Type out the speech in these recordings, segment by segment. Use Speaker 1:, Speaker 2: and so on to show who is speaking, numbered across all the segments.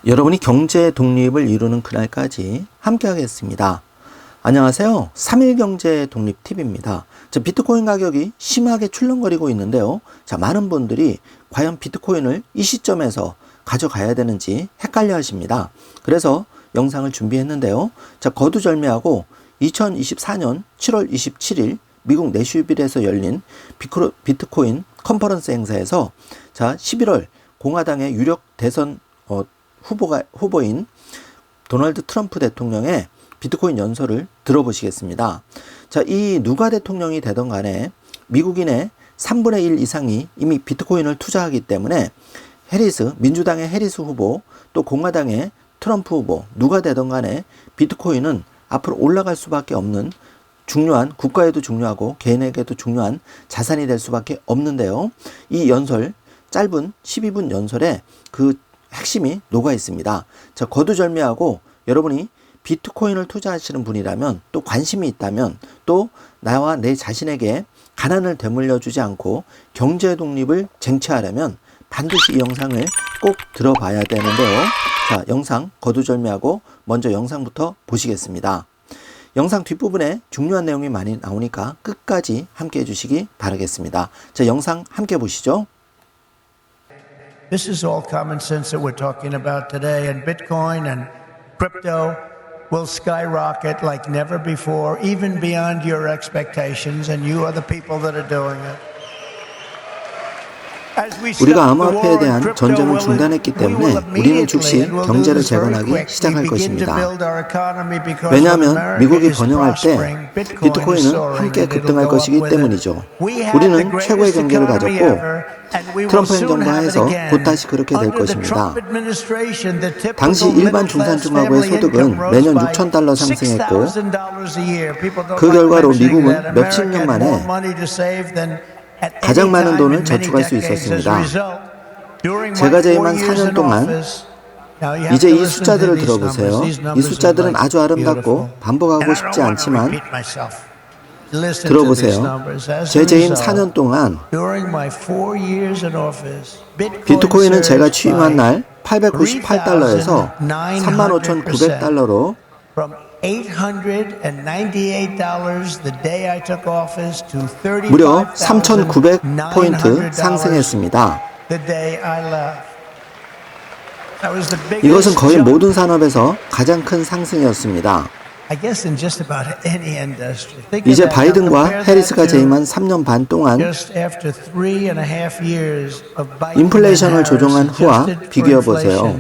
Speaker 1: 여러분이 경제 독립을 이루는 그날까지 함께 하겠습니다. 안녕하세요. 3일 경제 독립 팁입니다. 비트코인 가격이 심하게 출렁거리고 있는데요. 많은 분들이 과연 비트코인을 이 시점에서 가져가야 되는지 헷갈려 하십니다. 그래서 영상을 준비했는데요. 거두절미하고 2024년 7월 27일 미국 내슈빌에서 열린 비트코인 컨퍼런스 행사에서 11월 공화당의 유력 대선 후보인 도널드 트럼프 대통령의 비트코인 연설을 들어보시겠습니다. 이 누가 대통령이 되던 간에 미국인의 3분의 1 이상이 이미 비트코인을 투자하기 때문에 민주당의 해리스 후보, 또 공화당의 트럼프 후보, 누가 되던 간에 비트코인은 앞으로 올라갈 수밖에 없는 중요한, 국가에도 중요하고 개인에게도 중요한 자산이 될 수밖에 없는데요. 이 연설, 짧은 12분 연설에 그 핵심이 녹아 있습니다. 거두절미하고 여러분이 비트코인을 투자하시는 분이라면, 또 관심이 있다면, 또 나와 내 자신에게 가난을 되물려 주지 않고 경제 독립을 쟁취하려면 반드시 이 영상을 꼭 들어봐야 되는데요. 영상 거두절미하고 먼저 영상부터 보시겠습니다. 영상 뒷부분에 중요한 내용이 많이 나오니까 끝까지 함께 해주시기 바라겠습니다. 영상 함께 보시죠.
Speaker 2: This is all common sense that we're talking about today, and Bitcoin and crypto will skyrocket like never before, even beyond your expectations, and you are the people that are doing it.
Speaker 1: 우리가 암호화폐에 대한 전쟁을 중단했기 때문에 우리는 즉시 경제를 재건하기 시작할 것입니다. 왜냐하면 미국이 번영할 때 비트코인은 함께 급등할 것이기 때문이죠. 우리는 최고의 경제를 가졌고 트럼프 행정부 하에서 곧 다시 그렇게 될 것입니다. 당시 일반 중산층하고의 소득은 매년 $6,000 상승했고 그 결과로 미국은 몇십 년 만에 가장 많은 돈을 저축할 수 있었습니다. 제가 재임한 4년 동안 이제 이 숫자들을 들어보세요. 이 숫자들은 아주 아름답고 반복하고 싶지 않지만 들어보세요. 제 재임 4년 동안 비트코인은 제가 취임한 날 $898에서 35,900달러로 무려 3,900포인트 상승했습니다. 이것은 거의 모든 산업에서 가장 큰 상승이었습니다. 이제 바이든과 해리스가 재임한 3년 반 동안 인플레이션을 조정한 후와 비교해 보세요.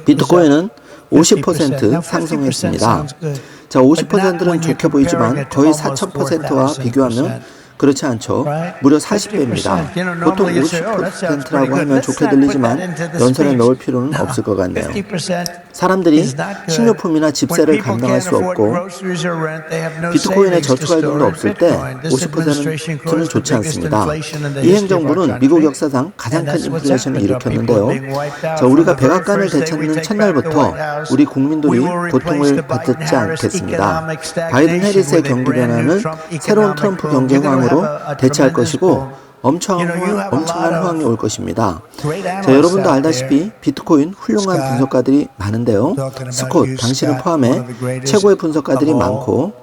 Speaker 1: 비트코인은 50% 상승했습니다. 50%는 좋게 보이지만 거의 4,000%와 비교하면 그렇지 않죠. 무려 40배입니다. 보통 50%라고 하면 좋게 들리지만 연설에 넣을 필요는 없을 것 같네요. 사람들이 식료품이나 집세를 감당할 수 없고 비트코인에 저축할 돈도 없을 때 50%는 좋지 않습니다. 이 행정부는 미국 역사상 가장 큰 인플레이션을 일으켰는데요. 우리가 백악관을 되찾는 첫날부터 우리 국민들이 고통을 받지 않겠습니다. 바이든 해리스의 경기 변화는 새로운 트럼프 경제 호황으로 대체할 것이고 엄청난 호황이 올 것입니다. 여러분도 알다시피 비트코인 훌륭한 분석가들이 많은데요. 스콧, 당신을 포함해 최고의 분석가들이 많고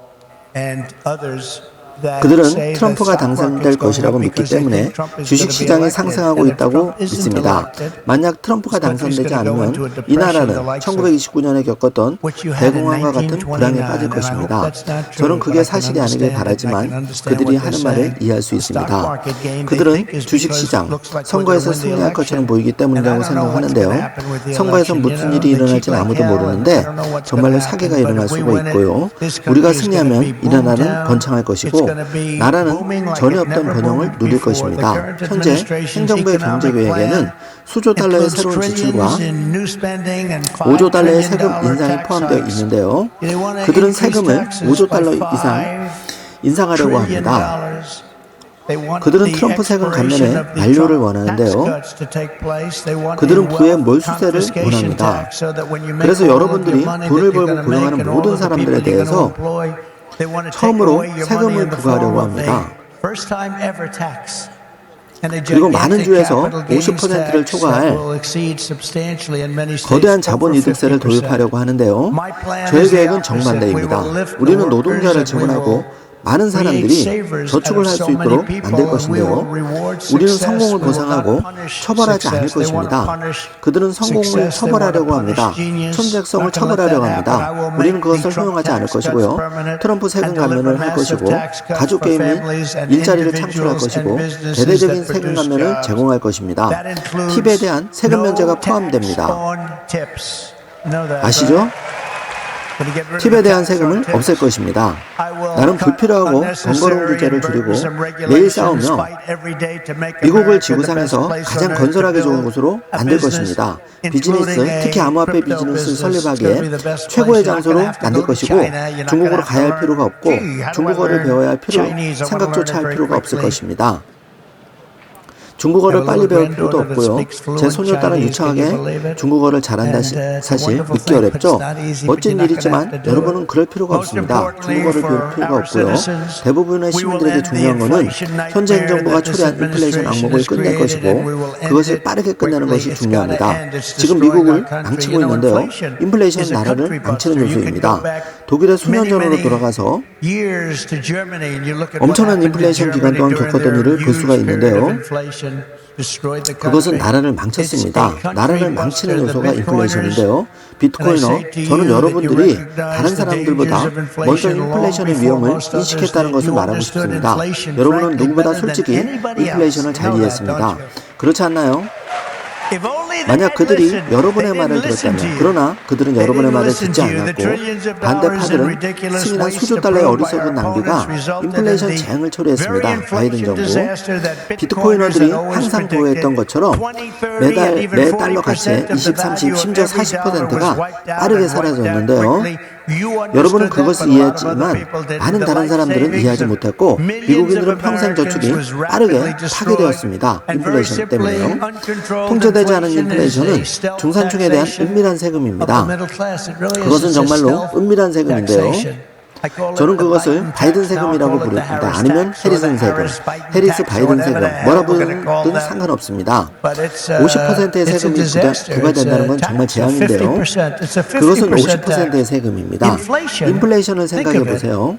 Speaker 1: 그들은 트럼프가 당선될 것이라고 믿기 때문에 주식시장이 상승하고 있다고 믿습니다. 만약 트럼프가 당선되지 않으면 이 나라는 1929년에 겪었던 대공황과 같은 불황에 빠질 것입니다. 저는 그게 사실이 아니길 바라지만 그들이 하는 말을 이해할 수 있습니다. 그들은 주식시장, 선거에서 승리할 것처럼 보이기 때문이라고 생각하는데요. 선거에서 무슨 일이 일어날지 아무도 모르는데 정말로 사기가 일어날 수가 있고요. 우리가 승리하면 이 나라는 번창할 것이고 나라는 전혀 없던 번영을 누릴 것입니다. 현재 행정부의 경제 계획에는 수조 달러의 새로운 지출과 5조 달러의 세금 인상이 포함되어 있는데요. 그들은 세금을 5조 달러 이상 인상하려고 합니다. 그들은 트럼프 세금 감면의 만료를 원하는데요. 그들은 부의 몰수세를 원합니다. 그래서 여러분들이 돈을 벌고 고용하는 모든 사람들에 대해서 처음으로 세금을 부과하려고 합니다. 그리고 많은 주에서 50%를 초과할 거대한 자본 이득세를 도입하려고 하는데요. 저의 계획은 정반대입니다. 우리는 노동자를 지원하고 많은 사람들이 저축을 할 수 있도록 만들 것인데요. 우리는 성공을 보상하고 처벌하지 않을 것입니다. 그들은 성공을 처벌하려고 합니다. 천재성을 처벌하려고 합니다. 우리는 그것을 허용하지 않을 것이고요. 트럼프 세금 감면을 할 것이고 가족 개인 및 일자리를 창출할 것이고 대대적인 세금 감면을 제공할 것입니다. 팁에 대한 세금 면제가 포함됩니다. 아시죠? 팁에 대한 세금을 없앨 것입니다. 나는 불필요하고 번거로운 규제를 줄이고 매일 싸우며 미국을 지구상에서 가장 건설하기 좋은 곳으로 만들 것입니다. 비즈니스, 특히 암호화폐 비즈니스를 설립하기에 최고의 장소로 만들 것이고 중국어로 가야 할 필요가 없고 중국어를 배워야 할 생각조차 할 필요가 없을 것입니다. 중국어를 빨리 배울 필요도 없고요. 제 소녀딸은 유창하게 중국어를 잘한다 사실 믿기 어렵죠. 멋진 일이지만 여러분은 그럴 필요가 없습니다. 중국어를 배울 필요가 없고요. 대부분의 시민들에게 중요한 것은 현재 행정부가 초래한 인플레이션 악몽을 끝낼 것이고 그것을 빠르게 끝내는 것이 중요합니다. 지금 미국을 망치고 있는데요. 인플레이션은 나라를 망치는 요소입니다. 독일의 수년 전으로 돌아가서 엄청난 인플레이션 기간 동안 겪었던 일을 볼 수가 있는데요. 그것은 나라를 망쳤습니다. 나라를 망치는 요소가 인플레이션인데요. 비트코이너, 저는 여러분들이 다른 사람들보다 먼저 인플레이션의 위험을 인식했다는 것을 말하고 싶습니다. 여러분은 누구보다 솔직히 인플레이션을 잘 이해했습니다. 그렇지 않나요? 만약 그들이 여러분의 말을 들었다면, 그러나 그들은 여러분의 말을 듣지 않았고 반대파들은 승인한 수조 달러의 어리석은 낭비가 인플레이션 재앙을 초래했습니다. 바이든 정부. 비트코이너들이 항상 보호했던 것처럼 매 달러 가치의 20, 30, 심지어 40%가 빠르게 사라졌는데요. 여러분은 그것을 이해했지만 많은 다른 사람들은 이해하지 못했고 미국인들은 평생 저축이 빠르게 파괴되었습니다. 인플레이션 때문에요. 통제되지 않은 인플레이션은 중산층에 대한 은밀한 세금입니다. 그것은 정말로 은밀한 세금인데요. 저는 그것을 바이든 세금이라고 부릅니다. 아니면 해리슨 세금, 해리스 바이든 세금, 뭐라 부르든 상관없습니다. 50%의 세금이 부과된다는 건 정말 재앙인데요. 그것은 50%의 세금입니다. 인플레이션을 생각해 보세요.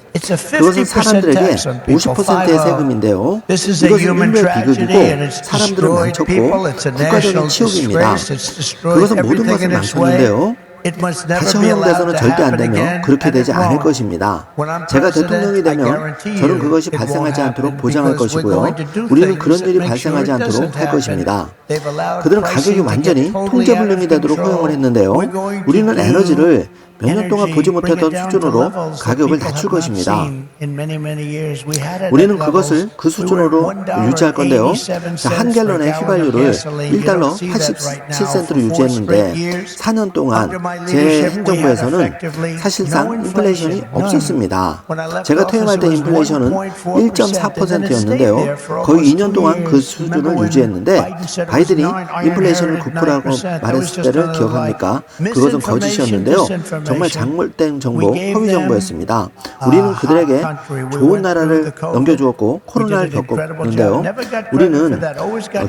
Speaker 1: 그것은 사람들에게 50%의 세금인데요. 이것은 인류 비극이고 사람들을 망쳤고 국가적인 치욕입니다. 그것은 모든 것을 망쳤는데요. 다시 허용돼서는 절대 안 되며 그렇게 되지 않을 것입니다. 제가 대통령이 되면 저는 그것이 발생하지 않도록 보장할 것이고요. 우리는 그런 일이 발생하지 않도록 할 것입니다. 그들은 가격이 완전히 통제불능이 되도록 허용을 했는데요. 우리는 에너지를 몇 년 동안 보지 못했던 수준으로 가격을 낮출 것입니다. 우리는 그것을 그 수준으로 유지할 건데요. 한 갤런의 휘발유를 1달러 87센트로 유지했는데 4년 동안 제 행정부에서는 사실상 인플레이션이 없었습니다. 제가 퇴임할 때 인플레이션은 1.4%였는데요. 거의 2년 동안 그 수준을 유지했는데 바이든이 인플레이션을 9%라고 말했을 때를 기억합니까? 그것은 거짓이었는데요. 정말 잘못된 정보, 허위 정보였습니다. 우리는 그들에게 좋은 나라를 넘겨주었고 코로나를 겪었는데요. 우리는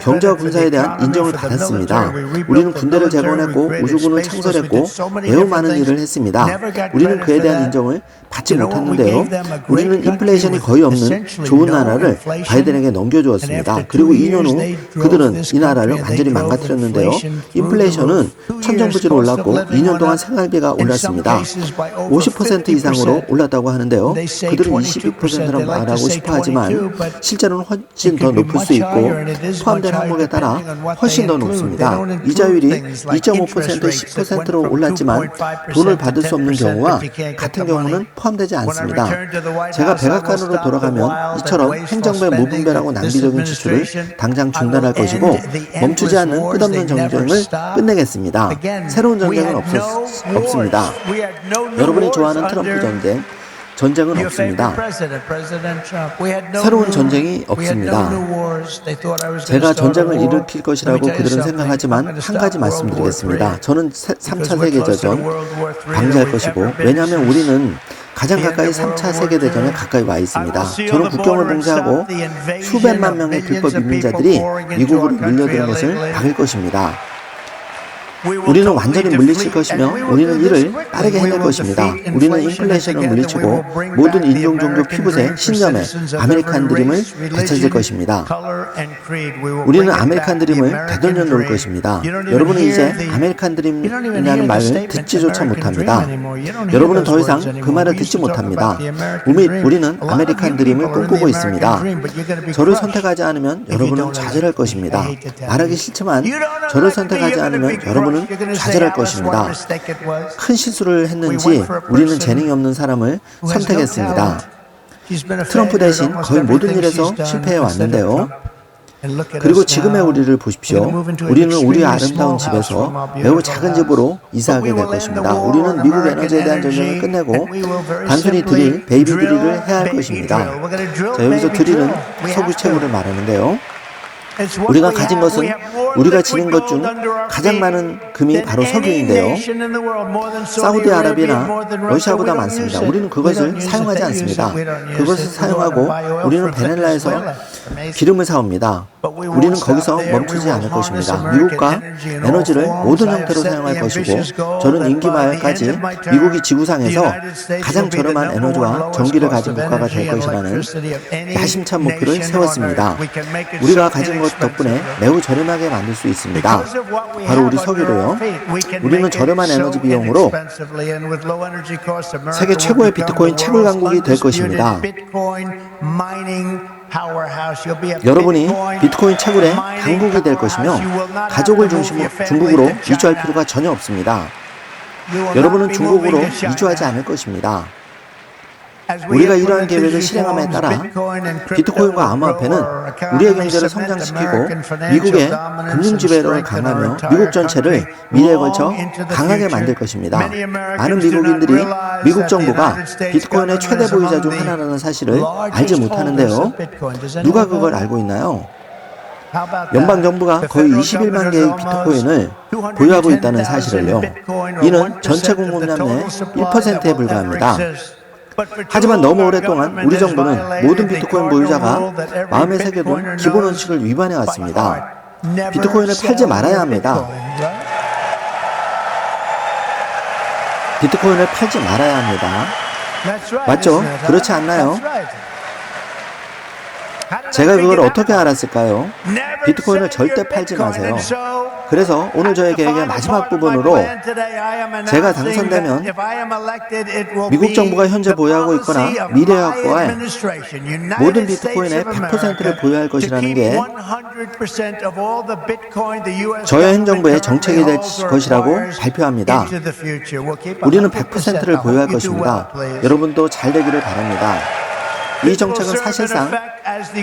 Speaker 1: 경제와 군사에 대한 인정을 받았습니다. 우리는 군대를 재건했고 우주군을 창설했고 매우 많은 일을 했습니다. 우리는 그에 대한 인정을 받지 못했는데요. 우리는 인플레이션이 거의 없는 좋은 나라를 바이든에게 넘겨주었습니다. 그리고 2년 후 그들은 이 나라를 완전히 망가뜨렸는데요. 인플레이션은 천정부지로 올랐고 2년 동안 생활비가 올랐습니다. 50% 이상으로 올랐다고 하는데요. 그들은 22%라고 말하고 싶어 하지만 실제로는 훨씬 더 높을 수 있고 포함된 항목에 따라 훨씬 더 높습니다. 이자율이 2.5%, 10%로 올랐지만 돈을 받을 수 없는 경우와 같은 경우는 포함되지 않습니다. 제가 백악관으로 돌아가면 이처럼 행정부의 무분별하고 낭비적인 지출을 당장 중단할 것이고 멈추지 않는 끝없는 전쟁을 끝내겠습니다. 새로운 전쟁은 없습니다. 여러분이 좋아하는 트럼프 전쟁은 없습니다. 새로운 전쟁이 없습니다. 제가 전쟁을 일으킬 것이라고 그들은 생각하지만 한 가지 말씀드리겠습니다. 저는 3차 세계대전 방지할 것이고 왜냐하면 우리는 가장 가까이 3차 세계대전에 가까이 와 있습니다. 저는 국경을 봉쇄하고 수백만 명의 불법 이민자들이 미국으로 밀려드는 것을 막을 것입니다. 우리는 완전히 물리칠 것이며 우리는 이를 빠르게 해낼 것입니다. 우리는 인플레이션을 물리치고 모든 인종, 종교, 피부색, 신념에 아메리칸 드림을 되찾을 것입니다. 우리는 아메리칸 드림을 되돌려 놓을 것입니다. 여러분은 이제 아메리칸 드림이라는 말을 듣지조차 못합니다. 여러분은 더 이상 그 말을 듣지 못합니다. 우리는 아메리칸 드림을 꿈꾸고 있습니다. 저를 선택하지 않으면 여러분은 좌절할 것입니다. 말하기 싫지만 저를 선택하지 않으면 여러분은 좌절할 것입니다. 큰 실수를 했는지 우리는 재능이 없는 사람을 선택했습니다. 트럼프 대신 거의 모든 일에서 실패해 왔는데요. 그리고 지금의 우리를 보십시오. 우리는 우리의 아름다운 집에서 매우 작은 집으로 이사하게 될 것입니다. 우리는 미국 에너지에 대한 전쟁을 끝내고 단순히 드릴, 베이비 드릴을 해야 할 것입니다. 자, 여기서 드릴은 석유 채굴을 말하는데요. 우리가 가진 것은 우리가 지닌 것 중 가장 많은 금이 바로 석유인데요. 사우디아라비아나 러시아보다 많습니다. 우리는 그것을 사용하지 않습니다. 그것을 사용하고 우리는 베넬라에서 기름을 사옵니다. 우리는 거기서 멈추지 않을 것입니다. 미국과 에너지를 모든 형태로 사용할 것이고 저는 임기 말까지 미국이 지구상에서 가장 저렴한 에너지와 전기를 가진 국가가 될 것이라는 야심찬 목표를 세웠습니다. 우리가 가진 것 덕분에 매우 저렴하게 만들 수 있습니다. 바로 우리 석유로요. 우리는 저렴한 에너지 비용으로 세계 최고의 비트코인 채굴 강국이 될 것입니다. 여러분이 비트코인 채굴의 강국이 될 것이며 가족을 중국으로 이주할 필요가 전혀 없습니다. 여러분은 중국으로 이주하지 않을 것입니다. 우리가 이러한 계획을 실행함에 따라 비트코인과 암호화폐는 우리의 경제를 성장시키고 미국의 금융지배를 강화하며 미국 전체를 미래에 걸쳐 강하게 만들 것입니다. 많은 미국인들이 미국 정부가 비트코인의 최대 보유자 중 하나라는 사실을 알지 못하는데요. 누가 그걸 알고 있나요? 연방정부가 거의 21만 개의 비트코인을 보유하고 있다는 사실을요. 이는 전체 공급량의 1%에 불과합니다. 하지만 너무 오랫동안 우리 정부는 모든 비트코인 보유자가 마음에 새겨둔 기본 원칙을 위반해 왔습니다. 비트코인을 팔지 말아야 합니다. 비트코인을 팔지 말아야 합니다. 맞죠? 그렇지 않나요? 제가 그걸 어떻게 알았을까요? 비트코인을 절대 팔지 마세요. 그래서 오늘 저의 계획의 마지막 부분으로 제가 당선되면 미국 정부가 현재 보유하고 있거나 미래에 확보할 모든 비트코인의 100%를 보유할 것이라는 게 저의 행정부의 정책이 될 것이라고 발표합니다. 우리는 100%를 보유할 것입니다. 여러분도 잘 되기를 바랍니다. 이 정책은 사실상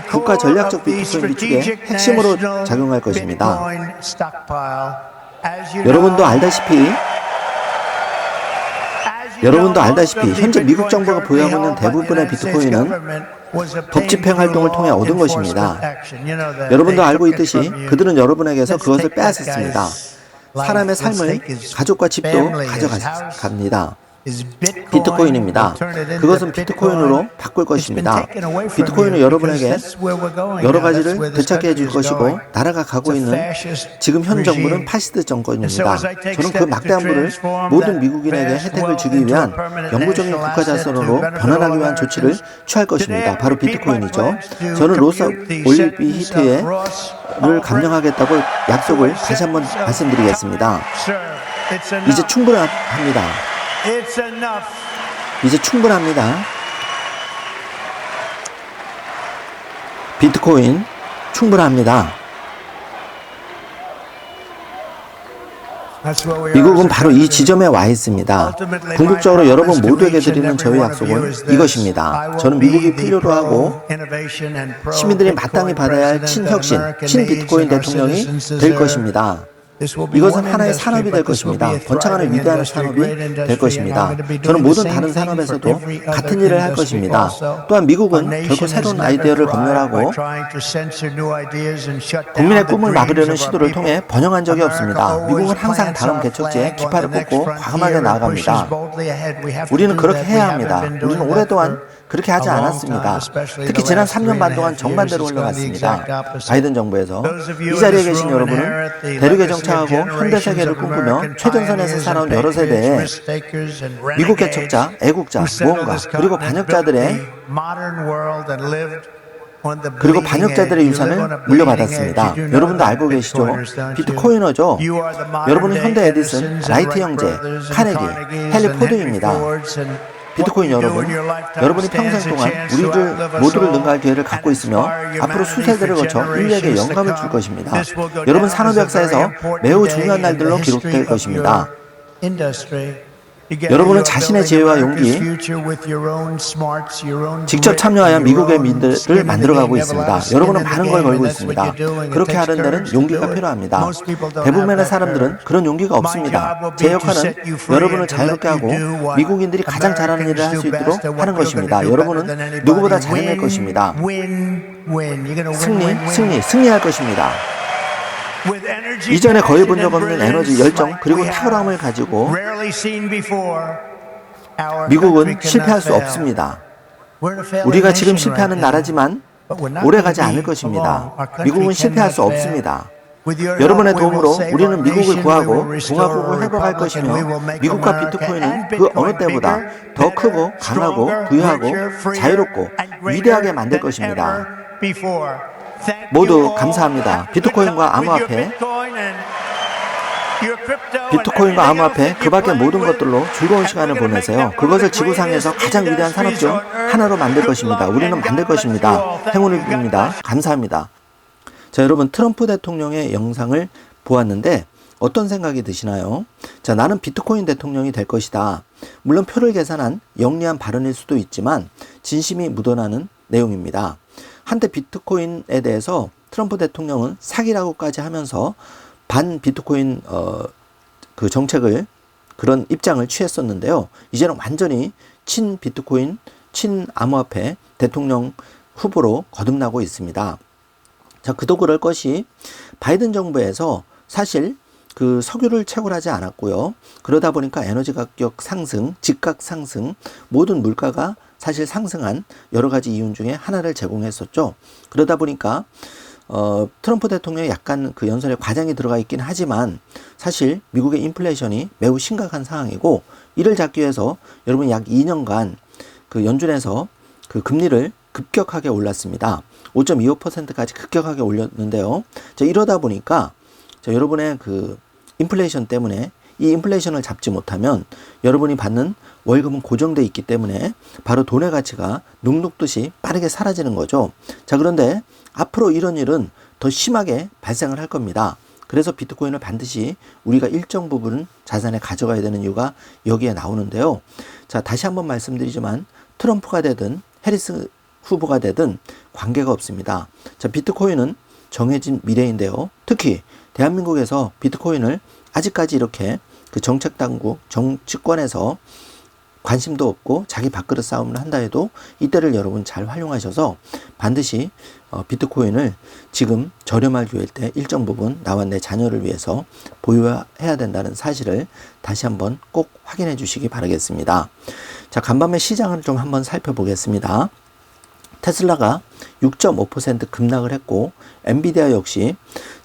Speaker 1: 국가 전략적 비트코인 비축의 핵심으로 작용할 것입니다. 여러분도 알다시피 현재 미국 정부가 보유하고 있는 대부분의 비트코인은 법 집행 활동을 통해 얻은 것입니다. 여러분도 알고 있듯이 그들은 여러분에게서 그것을 빼앗았습니다. 사람의 삶을, 가족과 집도 가져갑니다. 비트코인입니다. 그것은 비트코인으로 바꿀 것입니다. 비트코인은 여러분에게 여러 가지를 되찾게 해줄 것이고 나라가 가고 있는 지금 현 정부는 파시스트 정권입니다. 저는 그 막대한 부를 모든 미국인에게 혜택을 주기 위한 영구적인 국가 자산으로 변환하기 위한 조치를 취할 것입니다. 바로 비트코인이죠. 저는 로스 올리비 히트를 감량하겠다고 약속을 다시 한번 말씀드리겠습니다. 이제 충분합니다. 이제 충분합니다. 비트코인 충분합니다. 미국은 바로 이 지점에 와 있습니다. 궁극적으로 여러분 모두에게 드리는 저의 약속은 이것입니다. 저는 미국이 필요로 하고 시민들이 마땅히 받아야 할 친혁신, 친비트코인 대통령이 될 것입니다. 이것은 하나의 산업이 될 것입니다. 번창하는 위대한 산업이 될 것입니다. 저는 모든 다른 산업에서도 같은 일을 할 것입니다. 또한 미국은 결코 새로운 아이디어를 검열하고 국민의 꿈을 막으려는 시도를 통해 번영한 적이 없습니다. 미국은 항상 다음 개척지에 깃발을 꽂고 과감하게 나아갑니다. 우리는 그렇게 해야 합니다. 우리는 오랫동안 그렇게 하지 않았습니다. 특히 지난 3년 반 동안 정반대로 흘러갔습니다. 바이든 정부에서. 이 자리에 계신 여러분은 대륙에 정착하고 현대 세계를 꿈꾸며 최전선에서 살아온 여러 세대의 미국 개척자, 애국자, 모험가, 그리고 반역자들의 유산을 물려받았습니다. 여러분도 알고 계시죠? 비트코이너죠? 여러분은 현대 에디슨, 라이트 형제, 카네기, 헨리 포드입니다. 비트코인 여러분이 평생 동안 우리들 모두를 능가할 기회를 갖고 있으며 앞으로 수세대를 거쳐 인류에게 영감을 줄 것입니다. 여러분 산업 역사에서 매우 중요한 날들로 기록될 것입니다. 여러분은 자신의 지혜와 용기, 직접 참여하여 미국의 민들을 만들어가고 있습니다. 여러분은 많은 걸 걸고 있습니다. 그렇게 하는 데는 용기가 필요합니다. 대부분의 사람들은 그런 용기가 없습니다. 제 역할은 여러분을 자유롭게 하고 미국인들이 가장 잘하는 일을 할 수 있도록 하는 것입니다. 여러분은 누구보다 잘해낼 것입니다. 승리할 것입니다. 이전에 거의 본 적 없는 에너지, 열정, 그리고 탁월함을 가지고 미국은 실패할 수 없습니다. 우리가 지금 실패하는 나라지만 오래가지 않을 것입니다. 미국은 실패할 수 없습니다. 여러분의 도움으로 우리는 미국을 구하고 공화국을 회복할 것이며 미국과 비트코인은 그 어느 때보다 더 크고 강하고 부유하고 자유롭고 위대하게 만들 것입니다. 모두 감사합니다. 비트코인과 암호화폐, 그 밖의 모든 것들로 즐거운 시간을 보내세요. 그것을 지구상에서 가장 위대한 산업 중 하나로 만들 것입니다. 우리는 만들 것입니다. 행운을 빕니다. 감사합니다. 자, 여러분 트럼프 대통령의 영상을 보았는데 어떤 생각이 드시나요? 자, 나는 비트코인 대통령이 될 것이다. 물론 표를 계산한 영리한 발언일 수도 있지만 진심이 묻어나는 내용입니다. 한때 비트코인에 대해서 트럼프 대통령은 사기라고까지 하면서 반 비트코인 그 정책을 그런 입장을 취했었는데요. 이제는 완전히 친 비트코인, 친 암호화폐 대통령 후보로 거듭나고 있습니다. 자, 그도 그럴 것이 바이든 정부에서 사실 그 석유를 채굴하지 않았고요. 그러다 보니까 에너지 가격 상승, 집값 상승, 모든 물가가 사실 상승한 여러 가지 이유 중에 하나를 제공했었죠. 그러다 보니까 트럼프 대통령이 약간 그 연설에 과장이 들어가 있긴 하지만 사실 미국의 인플레이션이 매우 심각한 상황이고 이를 잡기 위해서 여러분 약 2년간 그 연준에서 그 금리를 급격하게 올랐습니다. 5.25%까지 급격하게 올렸는데요. 자, 이러다 보니까 여러분의 그 인플레이션 때문에 이 인플레이션을 잡지 못하면 여러분이 받는 월급은 고정돼 있기 때문에 바로 돈의 가치가 눅눅듯이 빠르게 사라지는 거죠. 자, 그런데 앞으로 이런 일은 더 심하게 발생을 할 겁니다. 그래서 비트코인을 반드시 우리가 일정 부분은 자산에 가져가야 되는 이유가 여기에 나오는데요. 자, 다시 한번 말씀드리지만 트럼프가 되든 해리스 후보가 되든 관계가 없습니다. 자, 비트코인은 정해진 미래인데요. 특히 대한민국에서 비트코인을 아직까지 이렇게 그 정책당국, 정치권에서 관심도 없고 자기 밥그릇 싸움을 한다 해도 이때를 여러분 잘 활용하셔서 반드시 비트코인을 지금 저렴할 기회일 때 일정 부분 나와 내 자녀를 위해서 보유해야 된다는 사실을 다시 한번 꼭 확인해 주시기 바라겠습니다. 자, 간밤에 시장을 좀 한번 살펴보겠습니다. 테슬라가 6.5% 급락을 했고 엔비디아 역시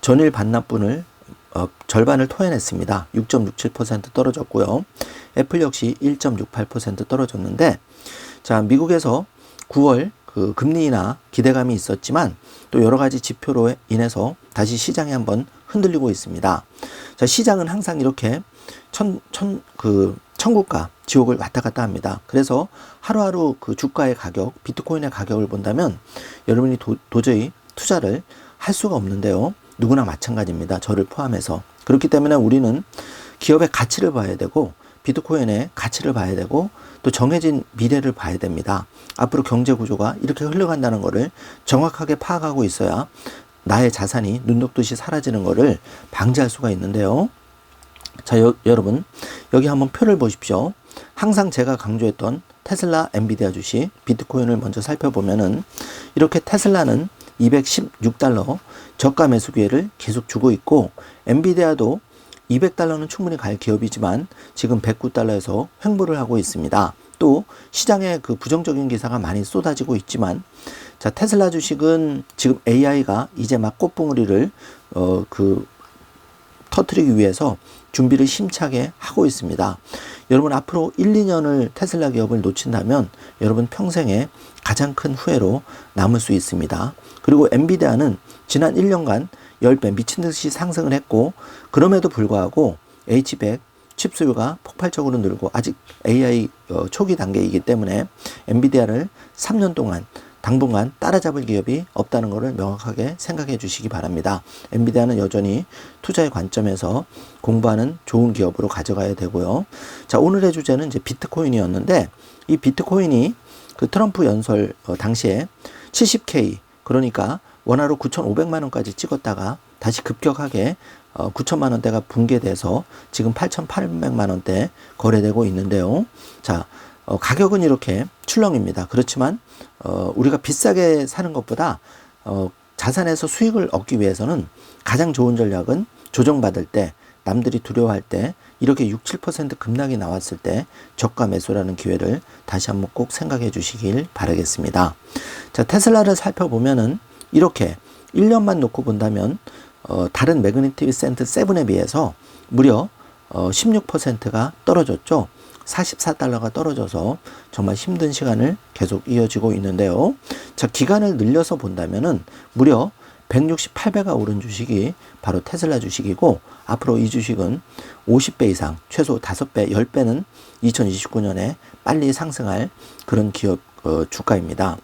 Speaker 1: 전일 반납분을 절반을 토해냈습니다. 6.67% 떨어졌고요. 애플 역시 1.68% 떨어졌는데, 자, 미국에서 9월 그 금리 인하 기대감이 있었지만 또 여러 가지 지표로 인해서 다시 시장이 한번 흔들리고 있습니다. 자, 시장은 항상 이렇게 천국과 지옥을 왔다 갔다 합니다. 그래서 하루하루 그 주가의 가격, 비트코인의 가격을 본다면 여러분이 도저히 투자를 할 수가 없는데요. 누구나 마찬가지입니다. 저를 포함해서. 그렇기 때문에 우리는 기업의 가치를 봐야 되고 비트코인의 가치를 봐야 되고 또 정해진 미래를 봐야 됩니다. 앞으로 경제 구조가 이렇게 흘러간다는 것을 정확하게 파악하고 있어야 나의 자산이 눈 녹듯이 사라지는 것을 방지할 수가 있는데요. 자, 여러분 여기 한번 표를 보십시오. 항상 제가 강조했던 테슬라, 엔비디아 주식, 비트코인을 먼저 살펴보면은 이렇게 테슬라는 216달러 저가 매수 기회를 계속 주고 있고, 엔비디아도 200달러는 충분히 갈 기업이지만 지금 109달러에서 횡보를 하고 있습니다. 또 시장에 그 부정적인 기사가 많이 쏟아지고 있지만, 자, 테슬라 주식은 지금 AI가 이제 막 꽃봉오리를 터뜨리기 위해서 준비를 힘차게 하고 있습니다. 여러분 앞으로 1, 2년을 테슬라 기업을 놓친다면 여러분 평생에 가장 큰 후회로 남을 수 있습니다. 그리고 엔비디아는 지난 1년간 10배 미친 듯이 상승을 했고, 그럼에도 불구하고 H100 칩 수요가 폭발적으로 늘고 아직 AI 초기 단계이기 때문에 엔비디아를 3년 동안 당분간 따라잡을 기업이 없다는 것을 명확하게 생각해 주시기 바랍니다. 엔비디아는 여전히 투자의 관점에서 공부하는 좋은 기업으로 가져가야 되고요. 자, 오늘의 주제는 이제 비트코인이었는데, 이 비트코인이 그 트럼프 연설 당시에 70K, 그러니까 원화로 9,500만 원까지 찍었다가 다시 급격하게 9천만 원대가 붕괴돼서 지금 8,800만 원대 거래되고 있는데요. 자, 가격은 이렇게 출렁입니다. 그렇지만 우리가 비싸게 사는 것보다 자산에서 수익을 얻기 위해서는 가장 좋은 전략은 조정받을 때, 남들이 두려워할 때, 이렇게 6, 7% 급락이 나왔을 때 저가 매수라는 기회를 다시 한번 꼭 생각해 주시길 바라겠습니다. 자, 테슬라를 살펴보면은 이렇게 1년만 놓고 본다면 다른 매그니피센트 7에 비해서 무려 16%가 떨어졌죠. 44달러가 떨어져서 정말 힘든 시간을 계속 이어지고 있는데요. 자, 기간을 늘려서 본다면은 무려 168배가 오른 주식이 바로 테슬라 주식이고, 앞으로 이 주식은 50배 이상, 최소 5배, 10배는 2029년에 빨리 상승할 그런 기업 주가입니다.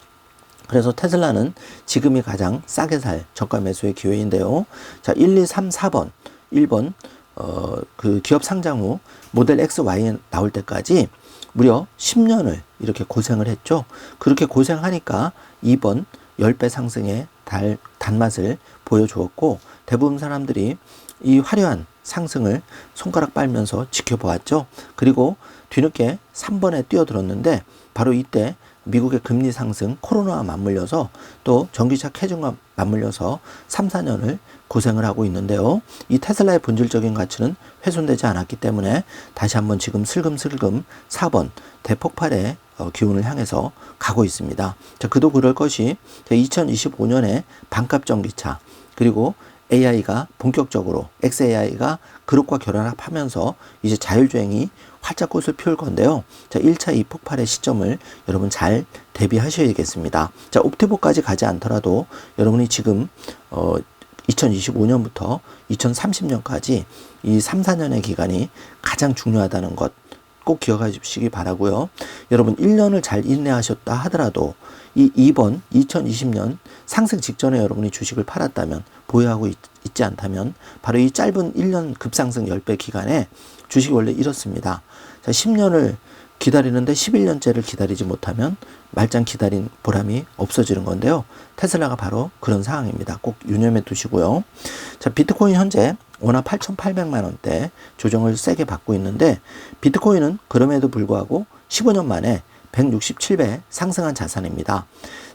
Speaker 1: 그래서 테슬라는 지금이 가장 싸게 살 저가 매수의 기회인데요. 자, 1, 2, 3, 4번. 1번 그 기업 상장 후 모델 X, Y 나올 때까지 무려 10년을 이렇게 고생을 했죠. 그렇게 고생하니까 2번 10배 상승의 단맛을 보여주었고, 대부분 사람들이 이 화려한 상승을 손가락 빨면서 지켜보았죠. 그리고 뒤늦게 3번에 뛰어들었는데 바로 이때 미국의 금리 상승, 코로나와 맞물려서 또 전기차 캐즘과 맞물려서 3, 4년을 고생을 하고 있는데요. 이 테슬라의 본질적인 가치는 훼손되지 않았기 때문에 다시 한번 지금 슬금슬금 4번 대폭발의 기운을 향해서 가고 있습니다. 자, 그도 그럴 것이 2025년에 반값 전기차, 그리고 AI가 본격적으로 XAI가 그룹과 결합하면서 이제 자율주행이 활짝 꽃을 피울 건데요. 자, 1차 이 폭발의 시점을 여러분 잘 대비하셔야겠습니다. 자, 옵티보까지 가지 않더라도 여러분이 지금 2025년부터 2030년까지 이 3, 4년의 기간이 가장 중요하다는 것 꼭 기억하시기 바라고요. 여러분 1년을 잘 인내하셨다 하더라도 이 2번 2020년 상승 직전에 여러분이 주식을 팔았다면, 보유하고 있지 않다면 바로 이 짧은 1년 급상승 10배 기간에 주식이 원래 이렇습니다. 자, 10년을 기다리는데 11년째를 기다리지 못하면 말짱 기다린 보람이 없어지는 건데요. 테슬라가 바로 그런 상황입니다. 꼭 유념해 두시고요. 자, 비트코인 현재 원화 8,800만 원대 조정을 세게 받고 있는데, 비트코인은 그럼에도 불구하고 15년 만에 167배 상승한 자산입니다.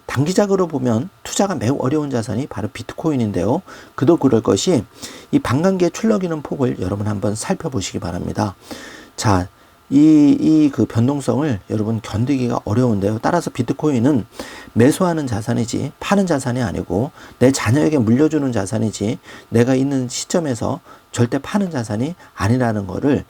Speaker 1: 단기적으로 보면 투자가 매우 어려운 자산이 바로 비트코인인데요. 그도 그럴 것이 이 반감기에 출렁이는 폭을 여러분 한번 살펴보시기 바랍니다. 자, 그 변동성을 여러분 견디기가 어려운데요. 따라서 비트코인은 매수하는 자산이지 파는 자산이 아니고, 내 자녀에게 물려주는 자산이지 내가 있는 시점에서 절대 파는 자산이 아니라는 거를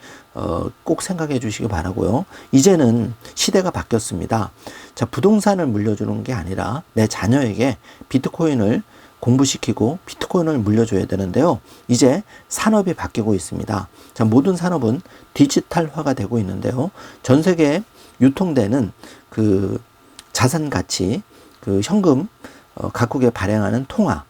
Speaker 1: 꼭 생각해 주시기 바라고요. 이제는 시대가 바뀌었습니다. 자, 부동산을 물려주는 게 아니라 내 자녀에게 비트코인을 공부시키고 비트코인을 물려줘야 되는데요. 이제 산업이 바뀌고 있습니다. 자, 모든 산업은 디지털화가 되고 있는데요. 전 세계에 유통되는 그 자산 가치, 그 현금, 각국에 발행하는 통화,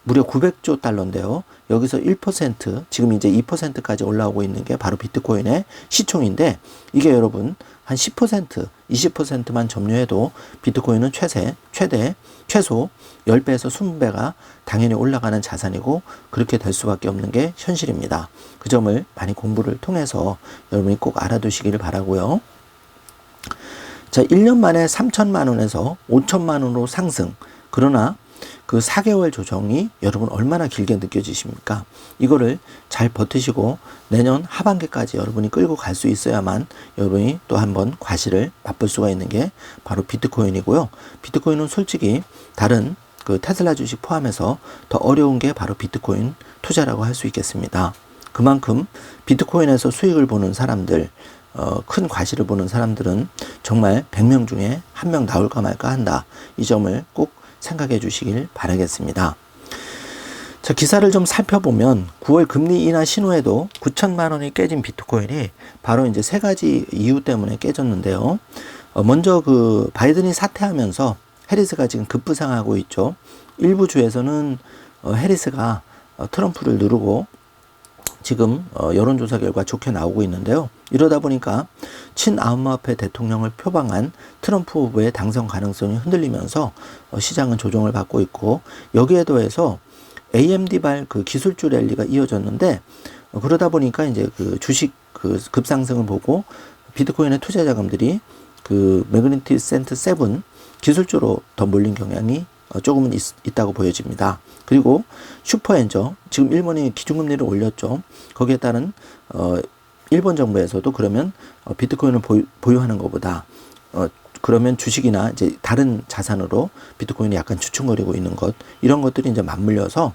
Speaker 1: 무려 900조 달러인데요. 여기서 1%, 지금 이제 2%까지 올라오고 있는 게 바로 비트코인의 시총인데, 이게 여러분 한 10%, 20%만 점유해도 비트코인은 최소 10배에서 20배가 당연히 올라가는 자산이고, 그렇게 될 수밖에 없는 게 현실입니다. 그 점을 많이 공부를 통해서 여러분이 꼭 알아두시기를 바라고요. 자, 1년 만에 3천만 원에서 5천만 원으로 상승. 그러나 그 4개월 조정이 여러분 얼마나 길게 느껴지십니까? 이거를 잘 버티시고 내년 하반기까지 여러분이 끌고 갈 수 있어야만 여러분이 또 한번 과실을 맛볼 수가 있는 게 바로 비트코인이고요. 비트코인은 솔직히 다른 그 테슬라 주식 포함해서 더 어려운 게 바로 비트코인 투자라고 할 수 있겠습니다. 그만큼 비트코인에서 수익을 보는 사람들, 큰 과실을 보는 사람들은 정말 100명 중에 1명 나올까 말까 한다. 이 점을 꼭 생각해 주시길 바라겠습니다. 자, 기사를 좀 살펴보면 9월 금리 인하 신호에도 9천만 원이 깨진 비트코인이 바로 이제 세 가지 이유 때문에 깨졌는데요. 먼저 그 바이든이 사퇴하면서 해리스가 지금 급부상하고 있죠. 일부 주에서는 해리스가 트럼프를 누르고 지금 여론조사 결과 좋게 나오고 있는데요. 이러다 보니까 친암호화폐 대통령을 표방한 트럼프 후보의 당선 가능성이 흔들리면서 시장은 조정을 받고 있고, 여기에 더해서 AMD발 그 기술주 랠리가 이어졌는데, 그러다 보니까 이제 그 주식 그 급상승을 보고 비트코인의 투자 자금들이 그 매그니피센트 7 기술주로 더 몰린 경향이 조금은 있다고 보여집니다. 그리고 슈퍼엔저, 지금 일본이 기준금리를 올렸죠. 거기에 따른 일본 정부에서도 그러면 비트코인을 보유하는 것보다 그러면 주식이나 이제 다른 자산으로 비트코인이 약간 주춤거리고 있는 것, 이런 것들이 이제 맞물려서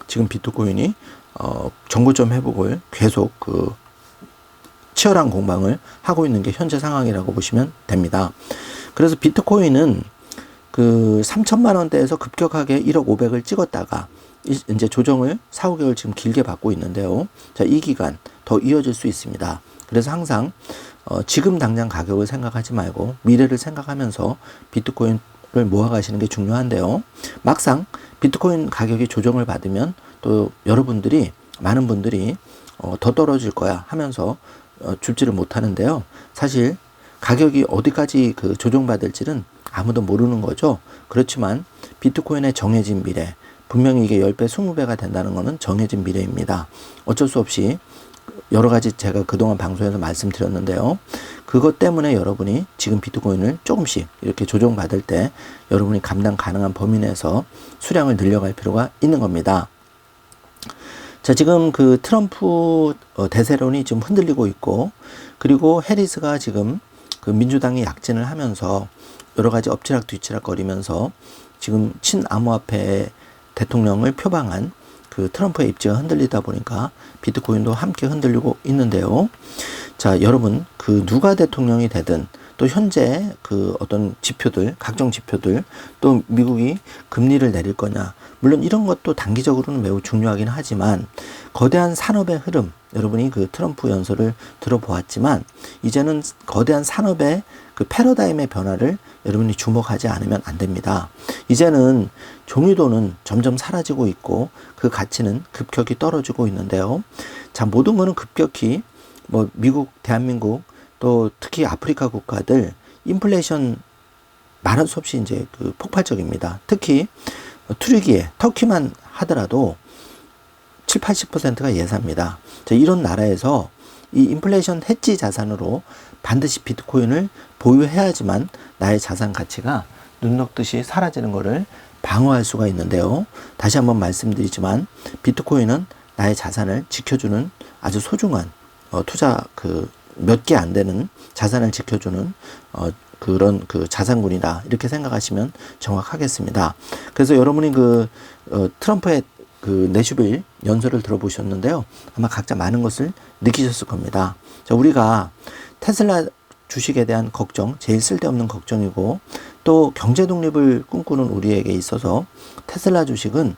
Speaker 1: 지금 비트코인이 정고점 회복을 계속 그 치열한 공방을 하고 있는 게 현재 상황이라고 보시면 됩니다. 그래서 비트코인은 그 3천만 원대에서 급격하게 1억 5백을 찍었다가 이제 조정을 4, 5개월 지금 길게 받고 있는데요. 자, 이 기간 더 이어질 수 있습니다. 그래서 항상 지금 당장 가격을 생각하지 말고 미래를 생각하면서 비트코인을 모아가시는 게 중요한데요. 막상 비트코인 가격이 조정을 받으면 또 여러분들이, 많은 분들이 더 떨어질 거야 하면서 줍지를 못하는데요. 사실 가격이 어디까지 그 조정받을지는 아무도 모르는 거죠. 그렇지만 비트코인의 정해진 미래, 분명히 이게 10배, 20배가 된다는 것은 정해진 미래입니다. 어쩔 수 없이 여러 가지 제가 그동안 방송에서 말씀드렸는데요. 그것 때문에 여러분이 지금 비트코인을 조금씩 이렇게 조정받을 때 여러분이 감당 가능한 범위 내에서 수량을 늘려갈 필요가 있는 겁니다. 자, 지금 그 트럼프 대세론이 지금 흔들리고 있고, 그리고 해리스가 지금 그 민주당이 약진을 하면서 여러 가지 엎치락 뒤치락 거리면서 지금 친암호화폐 대통령을 표방한 그 트럼프의 입지가 흔들리다 보니까 비트코인도 함께 흔들리고 있는데요. 자, 여러분, 그 누가 대통령이 되든 또 현재 그 어떤 지표들, 각종 지표들, 또 미국이 금리를 내릴 거냐, 물론 이런 것도 단기적으로는 매우 중요하긴 하지만 거대한 산업의 흐름, 여러분이 그 트럼프 연설을 들어보았지만 이제는 거대한 산업의 그 패러다임의 변화를 여러분이 주목하지 않으면 안 됩니다. 이제는 종이돈은 점점 사라지고 있고 그 가치는 급격히 떨어지고 있는데요. 자, 모든 거는 급격히 뭐 미국, 대한민국, 또 특히 아프리카 국가들 인플레이션 말할 수 없이 이제 그 폭발적입니다. 특히 튀르키예, 터키만 하더라도 7, 80%가 예사입니다. 자, 이런 나라에서 이 인플레이션 해지 자산으로 반드시 비트코인을 보유해야지만 나의 자산 가치가 눈 녹듯이 사라지는 것을 방어할 수가 있는데요. 다시 한번 말씀드리지만 비트코인은 나의 자산을 지켜주는 아주 소중한 투자 그 몇 개 안 되는 자산을 지켜주는 그런 그 자산군이다, 이렇게 생각하시면 정확하겠습니다. 그래서 여러분이 그 트럼프의 그 내슈빌 연설을 들어보셨는데요. 아마 각자 많은 것을 느끼셨을 겁니다. 자, 우리가 테슬라 주식에 대한 걱정, 제일 쓸데없는 걱정이고, 또 경제 독립을 꿈꾸는 우리에게 있어서 테슬라 주식은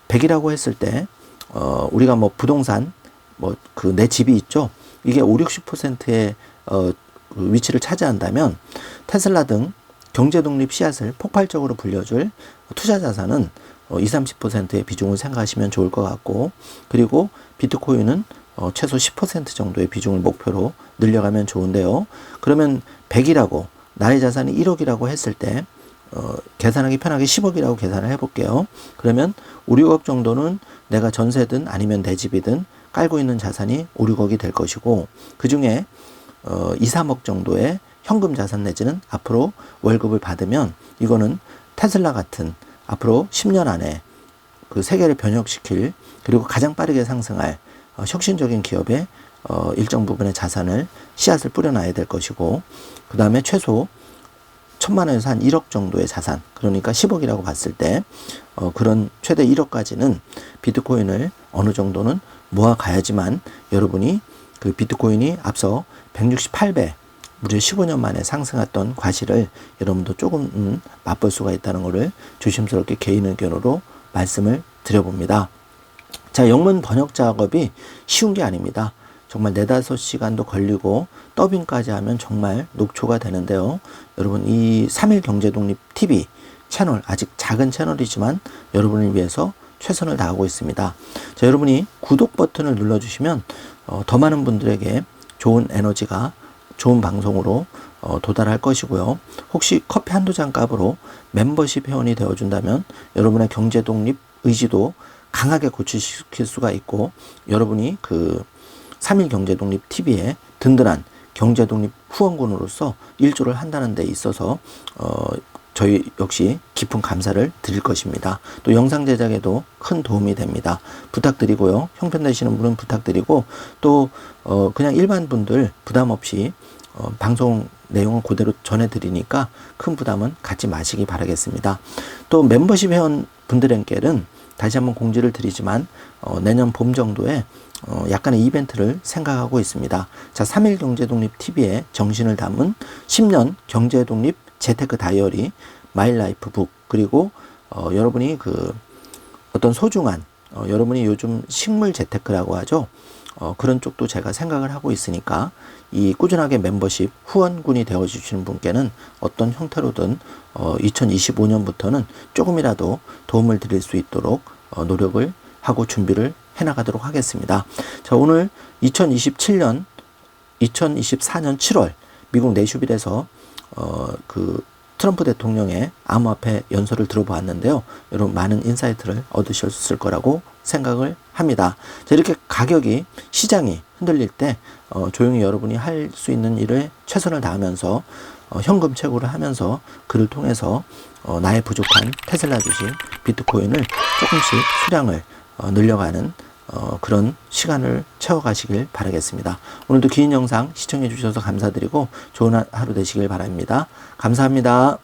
Speaker 1: 100이라고 했을 때 우리가 뭐 부동산, 뭐 그 내 집이 있죠. 이게 5, 60%의 위치를 차지한다면 테슬라 등 경제 독립 씨앗을 폭발적으로 불려줄 투자 자산은 20-30%의 비중을 생각하시면 좋을 것 같고, 그리고 비트코인은 최소 10% 정도의 비중을 목표로 늘려가면 좋은데요. 그러면 100이라고 나의 자산이 1억이라고 했을 때 계산하기 편하게 10억이라고 계산을 해볼게요. 그러면 5, 6억 정도는 내가 전세든 아니면 내 집이든 깔고 있는 자산이 5, 6억이 될 것이고, 그 중에 2, 3억 정도의 현금 자산 내지는 앞으로 월급을 받으면 이거는 테슬라 같은 앞으로 10년 안에 그 세계를 변혁시킬, 그리고 가장 빠르게 상승할 혁신적인 기업의 일정 부분의 자산을 씨앗을 뿌려놔야 될 것이고, 그 다음에 최소 1,000만 원에서 한 1억 정도의 자산, 그러니까 10억이라고 봤을 때 그런 최대 1억까지는 비트코인을 어느 정도는 모아가야지만 여러분이 그 비트코인이 앞서 168배 무려 15년 만에 상승했던 과실을 여러분도 조금 맛볼 수가 있다는 것을 조심스럽게 개인 의견으로 말씀을 드려봅니다. 자, 영문 번역 작업이 쉬운 게 아닙니다. 정말 4-5시간도 걸리고 더빙까지 하면 정말 녹초가 되는데요. 여러분, 이 3일 경제독립 TV 채널, 아직 작은 채널이지만 여러분을 위해서 최선을 다하고 있습니다. 자, 여러분이 구독 버튼을 눌러주시면 더 많은 분들에게 좋은 에너지가, 좋은 방송으로 도달할 것이고요. 혹시 커피 한두 잔 값으로 멤버십 회원이 되어준다면 여러분의 경제독립 의지도 강하게 고취시킬 수가 있고, 여러분이 그 3일 경제독립 TV에 든든한 경제독립 후원군으로서 일조를 한다는 데 있어서 저희 역시 깊은 감사를 드릴 것입니다. 또 영상 제작에도 큰 도움이 됩니다. 부탁드리고요. 형편 되시는 분은 부탁드리고, 또 그냥 일반 분들 부담 없이 방송 내용을 그대로 전해드리니까 큰 부담은 갖지 마시기 바라겠습니다. 또 멤버십 회원 분들에게는 다시 한번 공지를 드리지만 내년 봄 정도에 약간의 이벤트를 생각하고 있습니다. 자, 3일 경제독립 TV의 정신을 담은 10년 경제독립 재테크 다이어리, 마일라이프 북, 그리고 여러분이 그 어떤 소중한 여러분이 요즘 식물 재테크라고 하죠. 그런 쪽도 제가 생각을 하고 있으니까 이 꾸준하게 멤버십 후원군이 되어주시는 분께는 어떤 형태로든 2025년부터는 조금이라도 도움을 드릴 수 있도록 노력을 하고 준비를 해나가도록 하겠습니다. 자, 오늘 2024년 7월 미국 내슈빌에서 그 트럼프 대통령의 암호화폐 연설을 들어보았는데요. 여러분 많은 인사이트를 얻으셨을 거라고 생각을 합니다. 자, 이렇게 가격이, 시장이 흔들릴 때 조용히 여러분이 할 수 있는 일에 최선을 다하면서 현금 채굴을 하면서 그를 통해서 나의 부족한 테슬라 주식 비트코인을 조금씩 수량을 늘려가는 그런 시간을 채워가시길 바라겠습니다. 오늘도 긴 영상 시청해 주셔서 감사드리고 좋은 하루 되시길 바랍니다. 감사합니다.